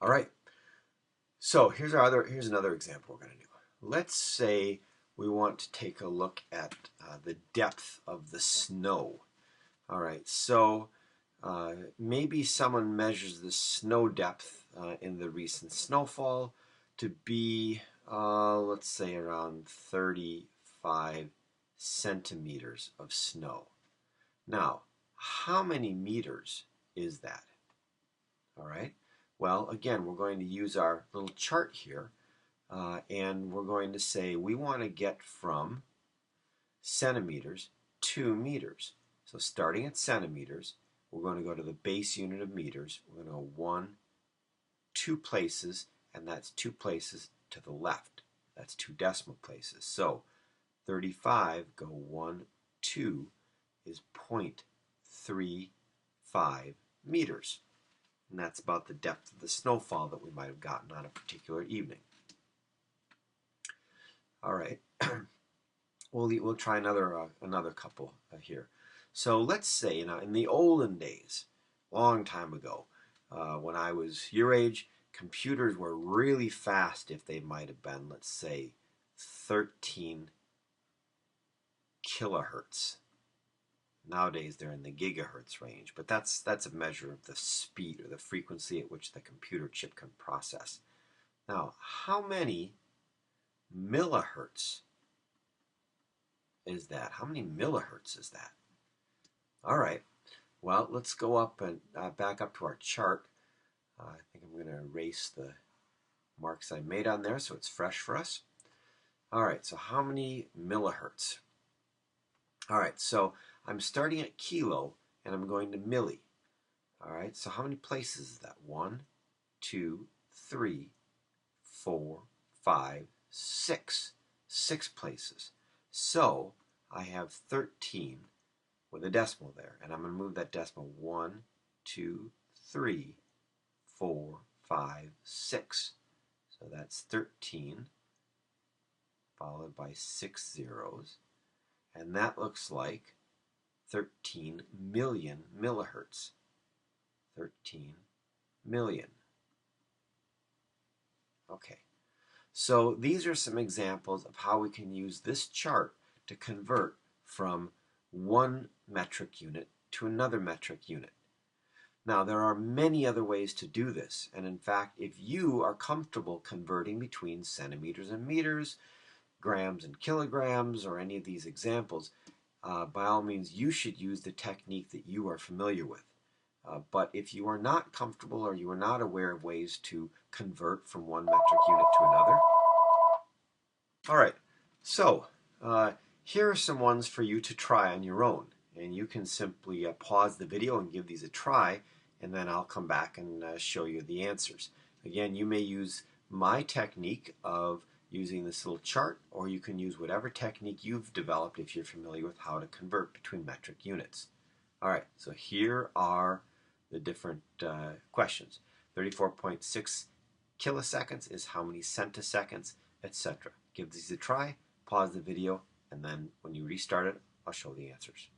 All right, so here's another example we're going to do. Let's say we want to take a look at the depth of the snow. All right, so maybe someone measures the snow depth in the recent snowfall to be, let's say, around 35 centimeters of snow. Now, how many meters is that? All right. Well, again, we're going to use our little chart here, and we're going to say we want to get from centimeters to meters. So starting at centimeters, we're going to go to the base unit of meters. We're going to go 1, 2 places, and that's 2 places to the left. That's 2 decimal places. So 35, go 1, 2 is 0.35 meters. And that's about the depth of the snowfall that we might have gotten on a particular evening. All right, we'll try another couple here. So let's say in the olden days, long time ago, when I was your age, computers were really fast if they might have been, let's say, 13 kilohertz. Nowadays they're in the gigahertz range, but that's a measure of the speed or the frequency at which the computer chip can process. Now, how many millihertz is that? How many millihertz is that? All right, well, let's go up and back up to our chart. I think I'm going to erase the marks I made on there so it's fresh for us. All right, so how many millihertz? All right, so I'm starting at kilo and I'm going to milli. All right, so how many places is that? 1, 2, 3, 4, 5, 6. 6 places. So I have 13 with a decimal there, and I'm going to move that decimal 1, 2, 3, 4, 5, 6. So that's 13 followed by 6 zeros, and that looks like 13 million millihertz. 13 million. Okay, so these are some examples of how we can use this chart to convert from one metric unit to another metric unit. Now, there are many other ways to do this, and in fact, if you are comfortable converting between centimeters and meters, grams and kilograms, or any of these examples, by all means, you should use the technique that you are familiar with. But if you are not comfortable or you are not aware of ways to convert from one metric unit to another, all right, so here are some ones for you to try on your own. And you can simply pause the video and give these a try, and then I'll come back and show you the answers. Again, you may use my technique of using this little chart, or you can use whatever technique you've developed if you're familiar with how to convert between metric units. All right, so here are the different questions. 34.6 kiloseconds is how many centiseconds, etc. Give these a try, pause the video, and then when you restart it, I'll show the answers.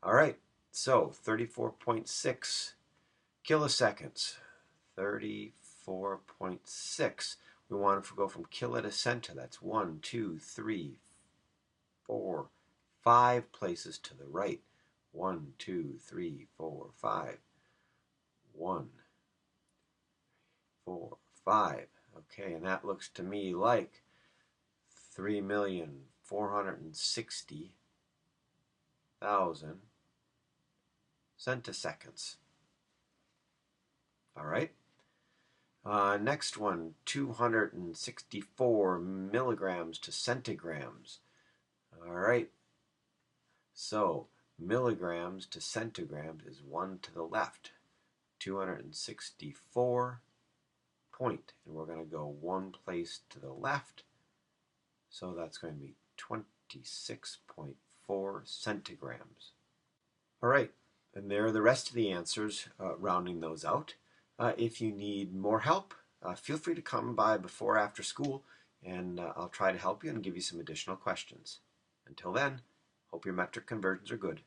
All right, so 34.6 kiloseconds. 34.6. We want to go from kilo to centa. That's 1, 2, 3, 4, 5 places to the right. 1, 2, 3, 4, 5. 1, 4, 5. Okay, and that looks to me like 3,460,000 centiseconds. All right. Next one, 264 milligrams to centigrams. All right. So milligrams to centigrams is 1 to the left. 264 point, and we're going to go 1 place to the left. So that's going to be 26.4 centigrams. All right, and there are the rest of the answers, rounding those out. If you need more help, feel free to come by before or after school, and I'll try to help you and give you some additional questions. Until then, hope your metric conversions are good.